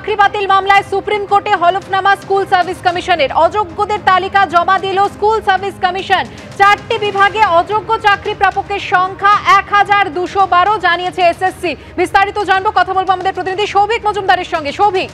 চাকরি বাতিল মামলায় সুপ্রিম কোর্টে হলফনামা স্কুল সার্ভিস কমিশনের। অযোগ্যদের তালিকা জমা দিল স্কুল সার্ভিস কমিশন। 4টি বিভাগে অযোগ্য চাকরি প্রাপকের সংখ্যা 1212 জানিয়েছে এসএসসি। বিস্তারিত জানবো, কথা বলবো আমাদের প্রতিনিধি সৌভিক মজুমদারের সঙ্গে। সৌভিক,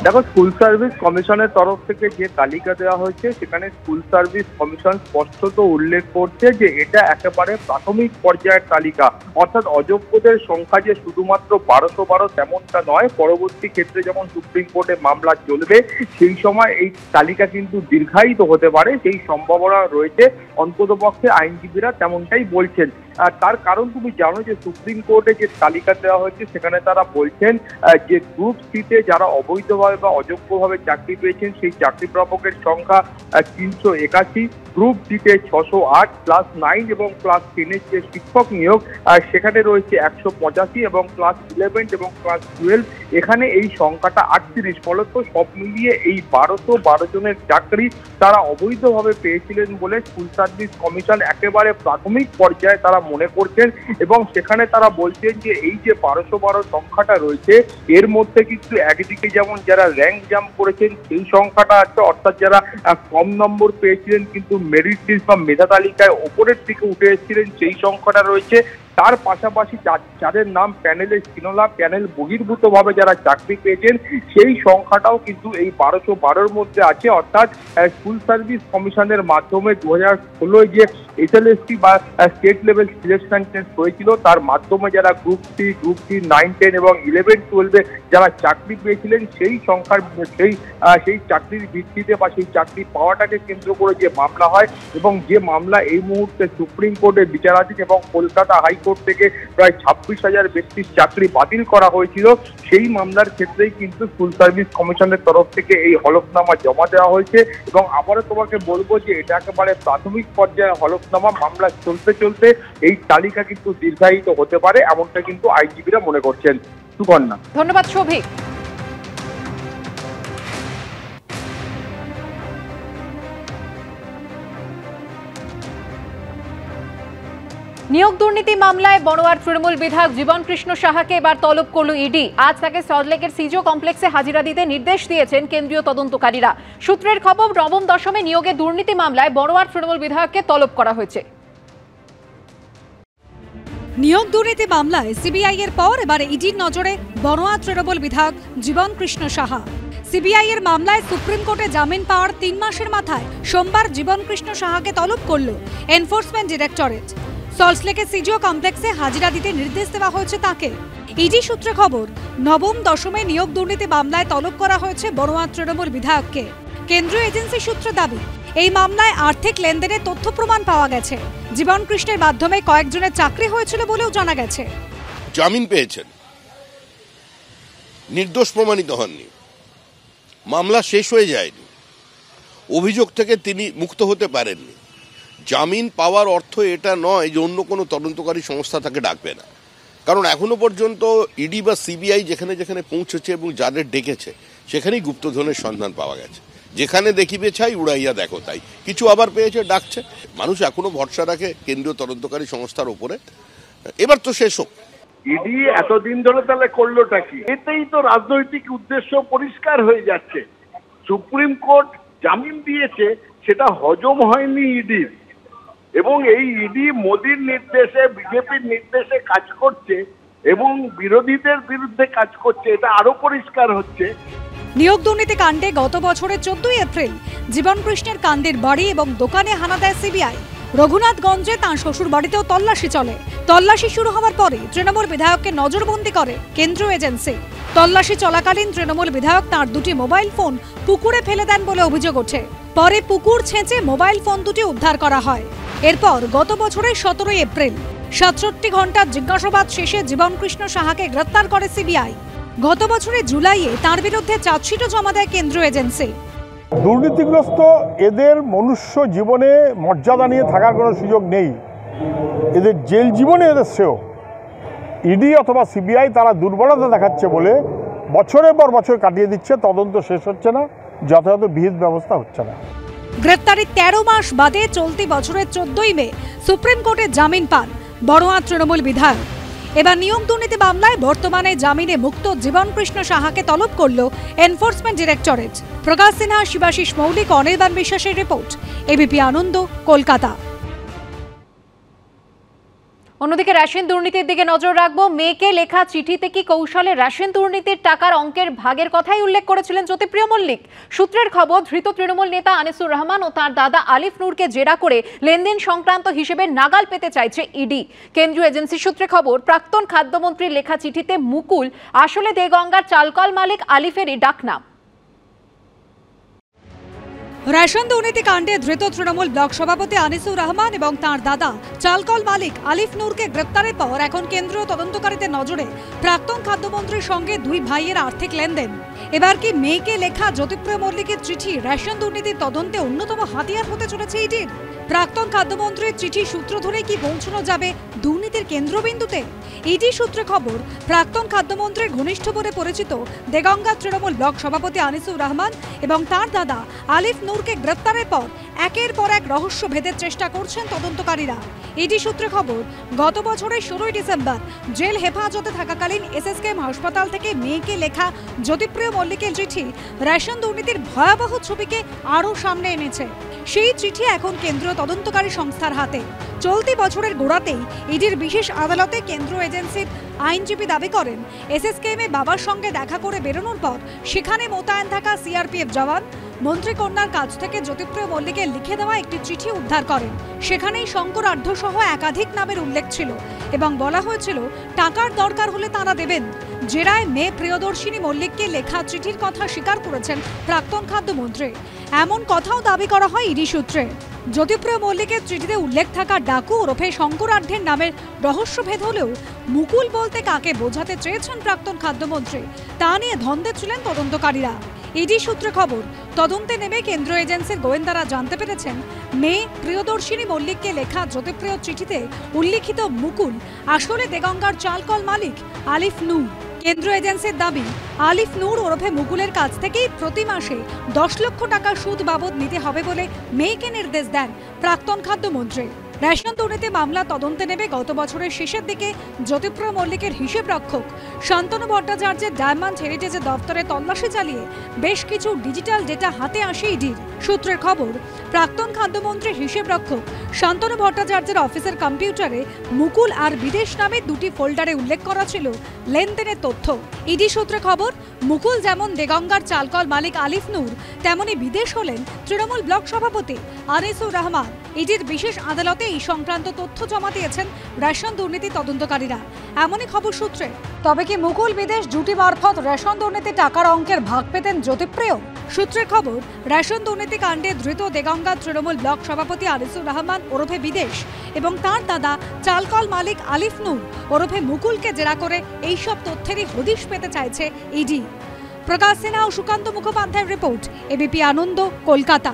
দেখো, স্কুল সার্ভিস কমিশনের তরফ থেকে যে তালিকা দেওয়া হয়েছে সেখানে স্কুল সার্ভিস কমিশন স্পষ্টত উল্লেখ করছে যে এটা একেবারে প্রাথমিক পর্যায়ের তালিকা, অর্থাৎ অযোগ্যদের সংখ্যা যে শুধুমাত্র 1212 তেমনটা নয়। পরবর্তী ক্ষেত্রে যখন সুপ্রিম কোর্টে মামলা চলবে সেই সময় এই তালিকা কিন্তু দীর্ঘায়িত হতে পারে, সেই সম্ভাবনা রয়েছে। অন্ততপক্ষে আইনজীবীরা তেমনটাই বলছেন। তার কারণ তুমি জানো যে সুপ্রিম কোর্টে যে তালিকা দেওয়া হয়েছে সেখানে তারা বলছেন যে গ্রুপ সিতে যারা অবৈধভাবে বা অযোগ্যভাবে চাকরি পেয়েছেন সেই চাকরি প্রাপকের সংখ্যা 381, গ্রুপ ডিতে 608, ক্লাস 9 এবং ক্লাস 10 যে শিক্ষক নিয়োগ সেখানে রয়েছে 185 এবং ক্লাস 11 এবং ক্লাস 12 এখানে এই সংখ্যাটা 38। ফলত সব মিলিয়ে এই 1212 জনের চাকরি তারা অবৈধভাবে পেয়েছিলেন বলে স্কুল সার্ভিস কমিশন একেবারে প্রাথমিক পর্যায়ে তারা মনে করছেন। এবং সেখানে তারা বলছেন যে এই যে 1212 সংখ্যাটা রয়েছে এর মধ্যে কিন্তু একদিকে যেমন যারা র্যাঙ্ক জাম্প করেছেন সেই সংখ্যাটা আছে, অর্থাৎ যারা কম নম্বর পেয়েছিলেন কিন্তু মেরিট লিস্ট বা মেধা তালিকায় ওপরের দিকে উঠে এসেছিলেন সেই সংখ্যাটা রয়েছে। তার পাশাপাশি যাদের নাম প্যানেলে ছিল না, প্যানেল বহির্ভূতভাবে যারা চাকরি পেয়েছেন সেই সংখ্যাটাও কিন্তু এই 1212-র মধ্যে আছে। অর্থাৎ স্কুল সার্ভিস কমিশনের মাধ্যমে 2016 যে এসএলএসটি বা স্টেট লেভেল সিলেকশন টেস্ট হয়েছিল তার মাধ্যমে যারা গ্রুপ সি, গ্রুপ সি 9, 10 এবং 11, 12-এ যারা চাকরি পেয়েছিলেন সেই সংখ্যার সেই চাকরির ভিত্তিতে বা সেই চাকরি পাওয়াটাকে কেন্দ্র করে যে মামলা হয় এবং যে মামলা এই মুহূর্তে সুপ্রিম কোর্টে বিচারাধীন এবং কলকাতা হাইকোর্ট থেকে প্রায় 26,000 ব্যক্তির চাকরি বাতিল করা হয়েছিল, সেই মামলার ক্ষেত্রেই কিন্তু স্কুল সার্ভিস কমিশনের তরফ থেকে এই হলফনামা জমা দেওয়া হয়েছে। এবং আবারও তোমাকে বলবো যে এটা একেবারে প্রাথমিক পর্যায়ে হলফনামা, মামলা চলতে চলতে এই তালিকা কিন্তু দীর্ঘায়িত হতে পারে এমনটা কিন্তু আইনজীবীরা মনে করছেন। সুকন্যা, ধন্যবাদ সৌভিক। নিয়োগ দুর্নীতি মামলায় বড়োয়ার তৃণমূল বিধায়ক জীবন কৃষ্ণ সাহাকে এবার তলব করল ইডি। আজ তাকে সল্টলেকের সিজো কমপ্লেক্সে হাজিরা দিতে নির্দেশ দিয়েছেন কেন্দ্রীয় তদন্তকারীরা। সূত্রের খবর, নবম দশমে নিয়োগে দুর্নীতি মামলায় বড়োয়ার তৃণমূল বিধায়ককে তলব করা হয়েছে। নিয়োগ দুর্নীতি মামলায় সিবিআই এর পর এবার ইডির নজরে বড়োয়া তৃণমূল বিধায়ক জীবন কৃষ্ণ সাহা। সিবিআই এর মামলায় সুপ্রিম কোর্টে জামিন পাওয়ার 3 মাসের মাথায় সোমবার জীবন কৃষ্ণ সাহাকে তলব করল এনফোর্সমেন্ট ডিরেক্টরেট। সল্টলেকের সিজিও কমপ্লেক্সে হাজিরা দিতে নির্দেশ দেওয়া হয়েছে তাকে। ইডি সূত্রে খবর, নবম দশমে নিয়োগ দুর্নীতি মামলায় তলব করা হয়েছে বড়োয়া তৃণমূল বিধায়ককে। কেন্দ্রীয় এজেন্সি সূত্রে দাবি, এই মামলায় আর্থিক লেনদেনের তথ্য প্রমাণ পাওয়া গেছে। জীবন কৃষ্ণের মাধ্যমে কয়েকজনের চাকরি হয়েছিল বলেও জানা গেছে। জামিন পেয়েছেন, নির্দোষ প্রমাণিত হননি, মামলা শেষ হয়ে যায়নি, অভিযোগ থেকে তিনি মুক্ত হতে পারেননি। জামিন পাওয়ার অর্থ এটা নয় যে অন্য কোনো তদন্তকারী সংস্থা তাকে ডাকবে না, কারণ এখনো পর্যন্ত ইডি বা সিবিআই যেখানে যেখানে পৌঁছেছে এবং যাদের ডেকেছে সেখানেই গুপ্তধনের সন্ধান পাওয়া গেছে। যেখানে দেখিবে ছাই উড়াইয়া দেখো তাই, কিছু আবার পেয়েছে, ডাকছে। মানুষ এখনো ভরসা রাখে কেন্দ্রীয় তদন্তকারী সংস্থার উপরে। এবার তো শেষ হোক। ইডি এতদিন ধরে তাহলে করলোটা কি? এতেই তো রাজনৈতিক উদ্দেশ্য পরিষ্কার হয়ে যাচ্ছে। সুপ্রিম কোর্ট জামিন দিয়েছে, সেটা হজম হয়নি ইডির, এবং এই ইডি মোদির নির্দেশে, বিজেপির নির্দেশে কাজ করছে এবং বিরোধীদের বিরুদ্ধে কাজ করছে, এটা আরো পরিষ্কার হচ্ছে। নিয়োগ দুর্নীতি কাণ্ডে গত বছরের 14 এপ্রিল জীবন কৃষ্ণের কান্দির বাড়ি এবং দোকানে হানা দেয় সিবিআই। রঘুনাথগঞ্জে তাঁর শ্বশুর বাড়িতেও তল্লাশি চলে। তল্লাশি শুরু হওয়ার পরে তৃণমূল বিধায়ককে নজরবন্দি করে কেন্দ্রীয় এজেন্সি। তল্লাশি চলাকালীন তৃণমূল বিধায়ক তাঁর 2টি মোবাইল ফোন পুকুরে ফেলে দেন বলে অভিযোগ ওঠে। পরে পুকুর ছেঁচে মোবাইল ফোন দুটি উদ্ধার করা হয়। এরপর গত বছরের 17 এপ্রিল 67 ঘন্টার জিজ্ঞাসাবাদ শেষে জীবন কৃষ্ণ সাহাকে গ্রেফতার করে সিবিআই। গত বছরের জুলাইয়ে তার বিরুদ্ধে চার্জশিটও জমা দেয় কেন্দ্রীয় এজেন্সি। দুর্নীতিগ্রস্ত এদের মনুষ্য জীবনে মর্যাদা নিয়ে থাকার কোনো সুযোগ নেই, এদের জেল জীবনে এদের শ্রেয়। ইডি অথবা সিবিআই তারা দুর্বলতা দেখাচ্ছে বলে বছরের পর বছর কাটিয়ে দিচ্ছে, তদন্ত শেষ হচ্ছে না, যথাযথ বিহিত ব্যবস্থা হচ্ছে না। গ্রেফতারির 13 মাস বাদে চলতি বছরের 14ই মে সুপ্রিম কোর্টে জামিন পান বড়োয়া তৃণমূল বিধায়ক। এবার নিয়োগ দুর্নীতি মামলায় বর্তমানে জামিনে মুক্ত জীবনকৃষ্ণ সাহাকে তলব করল এনফোর্সমেন্ট ডিরেক্টরেট। প্রকাশ সিনহা, শিবাশিস মৌলিক, অনির্বাণ বিশ্বাসের রিপোর্ট, এবিপি আনন্দ, কলকাতা। অন্যদিকে রেশন দুর্নীতির দিকে নজর রাখবো। মেয়েকে লেখা চিঠিতে কি কৌশলে রেশন দুর্নীতির টাকার অঙ্কের ভাগের কথাই উল্লেখ করেছিলেন জ্যোতিপ্রিয় মল্লিক। সূত্রের খবর, ধৃত তৃণমূল নেতা আনিসুর রহমান ও তার দাদা আলিফ নূরকে জেরা করে লেনদেন সংক্রান্ত হিসেবে নাগাল পেতে চাইছে ইডি। কেন্দ্রীয় এজেন্সি সূত্রে খবর, প্রাক্তন খাদ্যমন্ত্রীর লেখা চিঠিতে মুকুল আসলে দেগঙ্গার চালকল মালিক আলিফেরই ডাকনাম। রেশন দুর্নীতি কাণ্ডে ধৃত তৃণমূল ব্লক সভাপতি আনিসুর রহমান এবং তাঁর দাদা চালকল মালিক আলিফ নূরকে গ্রেপ্তারের পর এখন কেন্দ্রীয় তদন্তকারীদের নজরে প্রাক্তন খাদ্যমন্ত্রীর সঙ্গে দুই ভাইয়ের আর্থিক লেনদেন। এবার কি মেয়েকে লেখা জ্যোতিপ্রিয় মল্লিকের চিঠি রেশন দুর্নীতির তদন্তে অন্যতম হাতিয়ার হতে চলেছে ইডির? প্রাক্তন খাদ্যমন্ত্রীর চিঠি সূত্র ধরে কি পৌঁছানো যাবে দুর্নীতির কেন্দ্রবিন্দুতে? ইডি সূত্রে খবর, প্রাক্তন খাদ্যমন্ত্রীর ঘনিষ্ঠ বলে পরিচিত দেগঙ্গা তৃণমূল ব্লক সভাপতি আনিসুর রহমান এবং তার দাদা আলিফ নূরকে গ্রেপ্তারের পর একের পর এক রহস্য ভেদের চেষ্টা করছেন তদন্তকারীরা। ইডি সূত্রে খবর, গত বছরের 16 ডিসেম্বর জেল হেফাজতে থাকাকালীন এসএসকেএম হাসপাতাল থেকে মেয়েকে লেখা জ্যোতিপ্রিয় মল্লিকের চিঠি রেশন দুর্নীতির ভয়াবহ ছবিকে আরও সামনে এনেছে। সেই চিঠি এখন কেন্দ্রীয় তদন্তকারী সংস্থার হাতে। চলতি বছরের গোড়াতেই ইডির বিশেষ আদালতে কেন্দ্রীয় এজেন্সির আইনজীবী দাবি করেন, এসএসকেএমে বাবার সঙ্গে দেখা করে বেরোনোর পর সেখানে মোতায়েন থাকা সিআরপিএফ জওয়ান মন্ত্রী কন্যার কাছ থেকে জ্যোতিপ্রিয় মল্লিকের লিখে দেওয়া একটি চিঠি উদ্ধার করেন। সেখানেই শঙ্কর আঢ্য সহ একাধিক নামের উল্লেখ ছিল এবং বলা হয়েছিল টাকার দরকার হলে তাঁরা দেবেন। জেরায় মেয়ে প্রিয়দর্শিনী মল্লিককে লেখা চিঠির কথা স্বীকার করেছেন প্রাক্তন খাদ্যমন্ত্রী। এমন কথাও দাবি করা হয় ইডি সূত্রে। জ্যোতিপ্রিয় মল্লিকের চিঠিতে উল্লেখ থাকা ডাকু ওরফে শঙ্কর আঢ্যের নামের রহস্যভেদ হলেও মুকুল বলতে কাকে বোঝাতে চেয়েছেন প্রাক্তন খাদ্যমন্ত্রী তা নিয়ে দ্বন্দ্বে ছিলেন তদন্তকারীরা। ইডি সূত্রে খবর, তদন্তে নেমে কেন্দ্রীয় এজেন্সির গোয়েন্দারা জানতে পেরেছেন মেয়ে প্রিয়দর্শিনী মল্লিককে লেখা জ্যোতিপ্রিয় চিঠিতে উল্লিখিত মুকুল আসলে দেগঙ্গার চালকল মালিক আলিফ নূর। কেন্দ্রীয় এজেন্সির দাবি, আলিফ নূর ওরফে মুকুলের কাছ থেকেই প্রতি মাসে 10 লক্ষ টাকা সুদ বাবদ নিতে হবে বলে মেয়েকে নির্দেশ দেন প্রাক্তন খাদ্যমন্ত্রী। রেশন দুর্নীতি মামলা তদন্তে নেবে গত বছরের শেষের দিকে জ্যোতিপ্রিয় মল্লিকের হিসেব রক্ষক শান্তনু ভট্টাচার্যের ডায়মন্ড হেরিটেজের দফতরে তল্লাশি চালিয়ে বেশ কিছু ডিজিটাল ডেটা হাতে আসে ইডির। সূত্রের খবর, প্রাক্তন খাদ্যমন্ত্রীর হিসেব রক্ষক শান্তনু ভট্টাচার্যের অফিসের কম্পিউটারে মুকুল আর বিদেশ নামে দুটি ফোল্ডারে উল্লেখ করা ছিল লেনদেনের তথ্য। ইডি সূত্রে খবর, মুকুল যেমন দেগঙ্গার চালকল মালিক আলিফ নূর, তেমনি বিদেশ হলেন তৃণমূল ব্লক সভাপতি আনিসুর রহমান। ইডির বিশেষ আদালতে এই সংক্রান্ত তথ্য জমা দিয়েছেন রেশন দুর্নীতি তদন্তকারীরা, এমনই খবর সূত্রে। তবে কি মুকুল বিদেশ জুটি মারফত রেশন দুর্নীতি টাকার অঙ্কের ভাগ পেতেন জ্যোতিপ্রিয়? সূত্রের খবর, রেশন দুর্নীতি কাণ্ডে ধৃত দেগঙ্গা তৃণমূল ব্লক সভাপতি আনিসুর রহমান ওরফে বিদেশ এবং তার দাদা চালকল মালিক আলিফ নূর ওরফে মুকুলকে জেরা করে এইসব তথ্যেরই হদিশ পেতে চাইছে ইডি। প্রকাশ সিনহা ও সুকান্ত মুখোপাধ্যায়ের রিপোর্ট, এবিপি আনন্দ, কলকাতা।